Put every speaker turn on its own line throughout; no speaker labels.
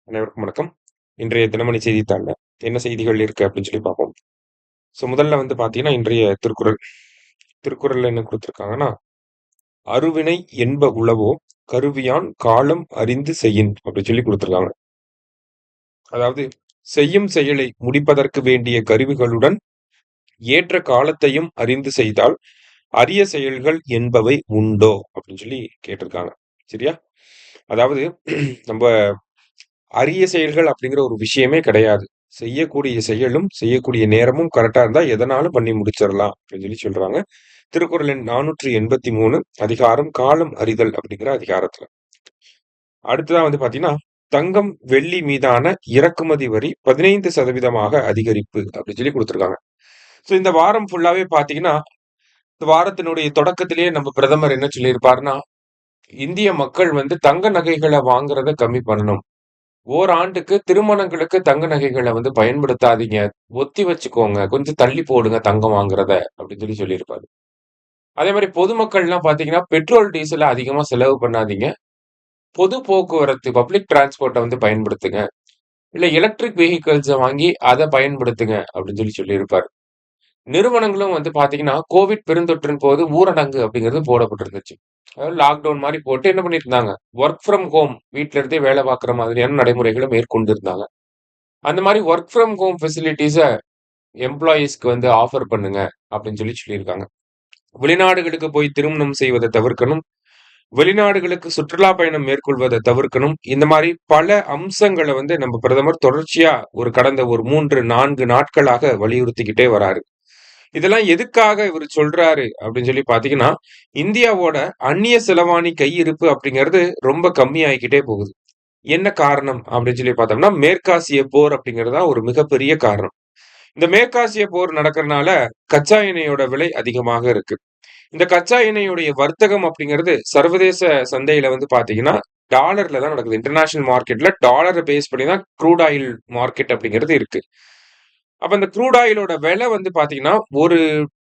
அனைவருக்கும் வணக்கம். இன்றைய தினமணி செய்தித்தாள்ல என்ன செய்திகள் இருக்கு அப்படின்னு சொல்லி பார்ப்போம். முதல்ல பார்த்தீங்கன்னா, இன்றைய திருக்குறள். திருக்குறள்ல என்ன குடுத்திருக்காங்கன்னா, "அருவினை என்ப உளவோ கருவியான் காலம் அறிந்து செயின்" அப்படின்னு சொல்லி குடுத்திருக்காங்க. அதாவது செய்யும் செயலை முடிப்பதற்கு வேண்டிய கருவிகளுடன் ஏற்ற காலத்தையும் அறிந்து செய்தால் அரிய செயல்கள் என்பவை உண்டோ அப்படின்னு சொல்லி கேட்டிருக்காங்க. சரியா? அதாவது நம்ப அரிய செயல்கள் அப்படிங்கிற ஒரு விஷயமே கிடையாது. செய்யக்கூடிய செயலும், செய்யக்கூடிய நேரமும் கரெக்ட்டா இருந்தா எதனாலும் பண்ணி முடிச்சிடலாம் அப்படின்னு சொல்றாங்க. திருக்குறள் எண் 483 அதிகாரம் காலம் அறிதல் அப்படிங்கிற அதிகாரத்துல. அடுத்ததா பார்த்தீங்கன்னா, தங்கம், வெள்ளி மீதான இறக்குமதி வரி 15% அதிகரிப்பு அப்படின்னு குடுத்திருக்காங்க. இந்த வாரம் ஃபுல்லாவே பார்த்தீங்கன்னா, இந்த வாரத்தினுடைய தொடக்கத்திலேயே நம்ம பிரதமர் என்ன சொல்லியிருப்பாருன்னா, இந்திய மக்கள் தங்க நகைகள வாங்குறத கம்மி பண்ணணும். ஓராண்டுக்கு திருமணங்களுக்கு தங்க நகைகள பயன்படுத்தாதீங்க. ஒத்தி வச்சுக்கோங்க. கொஞ்சம் தள்ளி போடுங்க தங்கம் வாங்குறத அப்படின்னு சொல்லியிருப்பாரு. அதே மாரி பொதுமக்கள்லாம் பார்த்தீங்கன்னா, பெட்ரோல், டீசல அதிகமா செலவு பண்ணாதீங்க. பொது போக்குவரத்து பப்ளிக் டிரான்ஸ்போர்ட்ட பயன்படுத்துங்க. இல்ல எலக்ட்ரிக் வெஹிக்கிள்ஸ வாங்கி அத பயன்படுத்துங்க அப்படின்னு சொல்லியிருப்பாரு. நிறுவனங்களும் பார்த்தீங்கன்னா, கோவிட் பெருந்தொற்றின் போது ஊரடங்கு அப்படிங்கிறது போடப்பட்டிருந்துச்சு. அதாவது லாக்டவுன் மாரி போட்டு என்ன பண்ணியிருந்தாங்க, வொர்க் ஃப்ரம் ஹோம் வீட்ல இருந்தே வேலை பார்க்குற மாதிரியான நடைமுறைகள மேற்கொண்டிருந்தாங்க. அந்த மாரி வொர்க் ஃப்ரம் ஹோம் ஃபெசிலிட்டீஸ எம்ப்ளாயீஸ்க்கு ஆஃபர் பண்ணுங்க அப்படின்னு சொல்லியிருக்காங்க. வெளிநாடுகளுக்கு போய் திருமணம் செய்வத தவிர்க்கணும். வெளிநாடுகளுக்கு சுற்றுலா பயணம் மேற்கொள்வத தவிர்க்கணும். இந்த மாரி பல அம்சங்கள நம்ம பிரதமர் தொடர்ச்சியா கடந்த ஒரு 3, 4 நாட்களாக வலியுறுத்திக்கிட்டே வராரு. இதெல்லாம் எதுக்காக இவரு சொல்றாரு அப்படின்னு பார்த்தீங்கன்னா, இந்தியாவோட அந்நிய செலவாணி கையிருப்பு அப்படிங்கிறது ரொம்ப கம்மியாயிக்கிட்டே போகுது. என்ன காரணம் அப்படின்னு பார்த்தோம்னா, மேற்காசிய போர் அப்படிங்கிறது தான் ஒரு மிகப்பெரிய காரணம். இந்த மேற்காசிய போர் நடக்கிறனால கச்சா எண்ணெயோட விலை அதிகமாக இருக்கு. இந்த கச்சா எண்ணெயுடைய வர்த்தகம் அப்படிங்கிறது சர்வதேச சந்தையில பார்த்தீங்கன்னா, டாலர்ல தான் நடக்குது. இன்டர்நேஷனல் மார்க்கெட்ல டாலர பேஸ் பண்ணி தான் க்ரூட் ஆயில் மார்க்கெட் அப்படிங்கிறது இருக்கு. அப்ப இந்த க்ரூட் ஆயிலோட விலை பார்த்தீங்கன்னா, ஒரு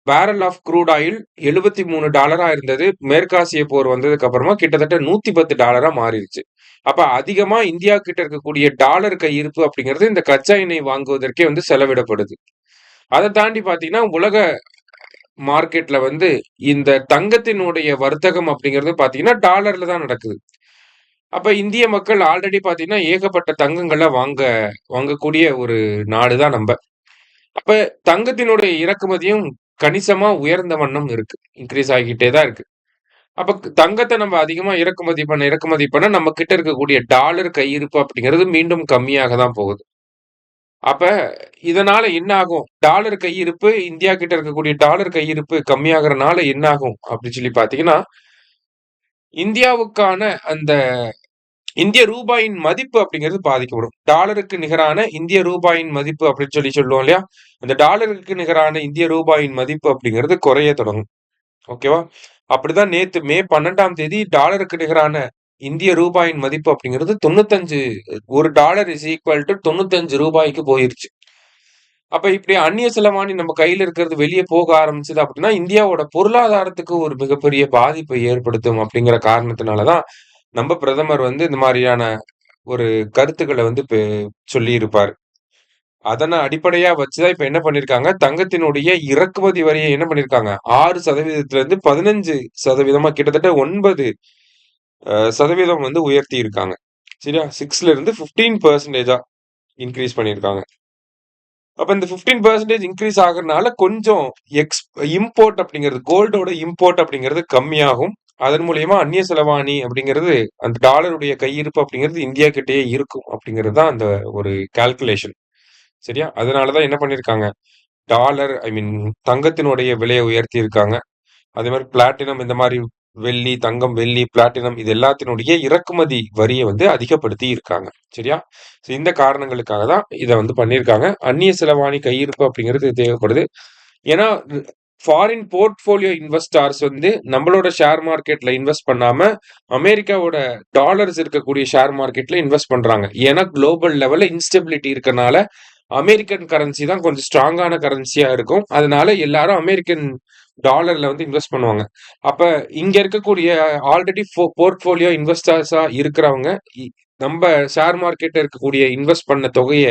பேரல் ஆஃப் க்ரூட் ஆயில் $73 இருந்தது. மேற்காசிய போர் வந்ததுக்கு அப்புறமா கிட்டத்தட்ட $110 மாறிருச்சு. அப்ப அதிகமா இந்தியா கிட்ட இருக்கக்கூடிய டாலர் கையிருப்பு அப்படிங்கிறது இந்த கச்சா எண்ணெய் வாங்குவதற்கே செலவிடப்படுது. அத தாண்டி பார்த்தீங்கன்னா, உலக மார்க்கெட்ல இந்த தங்கத்தினுடைய வர்த்தகம் அப்படிங்கிறது பார்த்தீங்கன்னா, டாலர்ல தான் நடக்குது. அப்ப இந்திய மக்கள் ஆல்ரெடி பார்த்தீங்கன்னா, ஏகப்பட்ட தங்கங்கள வாங்கக்கூடிய ஒரு நாடு தான் நம்ப. அப்ப தங்கத்தினுடைய இறக்குமதியும் கணிசமா உயர்ந்த வண்ணம் இருக்கு. இன்கிரீஸ் ஆகிக்கிட்டே தான் இருக்கு. அப்ப தங்கத்த நம்ம அதிகமா இறக்குமதி பண்ண நம்ம கிட்ட இருக்கக்கூடிய டாலர் கையிருப்பு அப்படிங்கிறது மீண்டும் கம்மியாக தான் போகுது. அப்ப இதனால என்ன ஆகும்? டாலர் கையிருப்பு இந்தியா கிட்ட இருக்கக்கூடிய டாலர் கையிருப்பு கம்மியாகறனால என்ன ஆகும் அப்படின்னு பார்த்தீங்கன்னா, இந்தியாவுக்கான அந்த இந்திய ரூபாயின் மதிப்பு அப்படிங்கிறது பாதிக்கப்படும். டாலருக்கு நிகரான இந்திய ரூபாயின் மதிப்பு அப்படின்னு சொல்லுவோம் இல்லையா? அந்த டாலருக்கு நிகரான இந்திய ரூபாயின் மதிப்பு அப்படிங்கிறது குறைய தொடங்கும். ஓகேவா? அப்படிதான் நேத்து மே 12ஆம் தேதி டாலருக்கு நிகரான இந்திய ரூபாயின் மதிப்பு அப்படிங்கிறது 95 $1 இஸ் ஈக்குவல் டூ ரூ. 95 போயிருச்சு. அப்ப இப்படி அந்நிய செலவாணி நம்ம கையில இருக்கிறது வெளிய போக ஆரம்பிச்சது அப்படின்னா, இந்தியாவோட பொருளாதாரத்துக்கு ஒரு மிகப்பெரிய பாதிப்பை ஏற்படுத்தும் அப்படிங்கிற காரணத்தினால தான், நம்ம பிரதமர் இந்த மாரியான ஒரு கருத்துக்கள சொல்லியிருப்பாரு. அதன அடிப்படையா வச்சு தான் இப்ப என்ன பண்ணியிருக்காங்க, தங்கத்தினுடைய இறக்குமதி வரிய என்ன பண்ணியிருக்காங்க, 6% 15% கிட்டத்தட்ட 9 சதவீதம் உயர்த்தி இருக்காங்க. சரியா? 6ல இருந்து 15% இன்கிரீஸ் பண்ணியிருக்காங்க. அப்ப இந்த 15% இன்கிரீஸ் ஆகுறனால கொஞ்சம் எக்ஸ் இம்போர்ட் அப்படிங்கிறது கோல்டோட இம்போர்ட் அப்படிங்கிறது கம்மியாகும். அதன் மூலியமா அந்நிய செலவாணி அப்படிங்கிறது அந்த டாலருடைய கையிருப்பு அப்படிங்கிறது இந்தியா கிட்டயே இருக்கும் அப்படிங்கிறது தான் அந்த ஒரு கால்குலேஷன். சரியா? அதனால தான் என்ன பண்ணியிருக்காங்க, டாலர் ஐ மீன் தங்கத்தினுடைய விலைய உயர்த்தி இருக்காங்க. அதே மாரி பிளாட்டினம் இந்த மாரி வெள்ளி, தங்கம், வெள்ளி, பிளாட்டினம் இது எல்லாத்தினுடைய இறக்குமதி வரிய அதிகப்படுத்தி இருக்காங்க. சரியா? இந்த காரணங்களுக்காக தான் இத பண்ணியிருக்காங்க. அந்நிய செலவாணி கையிருப்பு அப்படிங்கிறது தேவைப்படுது. ஏன்னா, ஃபாரின் போர்ட்ஃபோலியோ இன்வெஸ்டார்ஸ் நம்மளோட ஷேர் மார்க்கெட்ல இன்வெஸ்ட் பண்ணாம, அமெரிக்காவோட டாலர்ஸ் இருக்கக்கூடிய ஷேர் மார்க்கெட்ல இன்வெஸ்ட் பண்றாங்க. ஏன்னா, குளோபல் லெவல்ல இன்ஸ்டபிலிட்டி இருக்கனால, அமெரிக்கன் கரன்சி தான் கொஞ்சம் ஸ்ட்ராங்கான கரன்சியா இருக்கும். அதனால எல்லாரும் அமெரிக்கன் டாலர்ல இன்வெஸ்ட் பண்ணுவாங்க. அப்ப இங்க இருக்கக்கூடிய ஆல்ரெடி போர்ட்ஃபோலியோ இன்வெஸ்டர்ஸா இருக்கிறவங்க, இ நம்ம ஷேர் மார்க்கெட்ல இருக்கக்கூடிய இன்வெஸ்ட் பண்ண தொகைய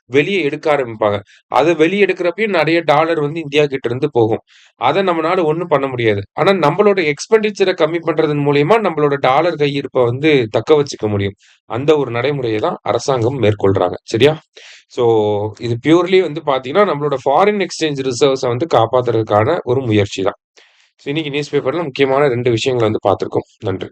வெளிய எடுக்க ஆரம்பிப்பாங்க. அத வெளிய எடுக்கிறப்பயும் நெறைய டாலர் வந்து இந்தியா கிட்ட இருந்து போகும். அத நம்மனால ஒண்ணும் பண்ண முடியாது. ஆனா நம்மளோட எக்ஸ்பெண்டிச்சர கம்மி பண்றதன் மூலியமா நம்மளோட டாலர் கையிருப்ப வந்து தக்க வச்சுக்க முடியும். அந்த ஒரு நடைமுறைய தான் அரசாங்கம் மேற்கொள்றாங்க. சரியா? ஸோ இது பியூர்லி வந்து பார்த்தீங்கன்னா, நம்மளோட ஃபாரின் எக்ஸ்சேஞ்ச் ரிசர்வ்ஸ வந்து காப்பாத்துறதுக்கான ஒரு முயற்சி தான். ஸோ இன்னைக்கு நியூஸ் பேப்பர்ல முக்கியமான 2 விஷயங்கள வந்து பார்த்திருக்கோம். நன்றி.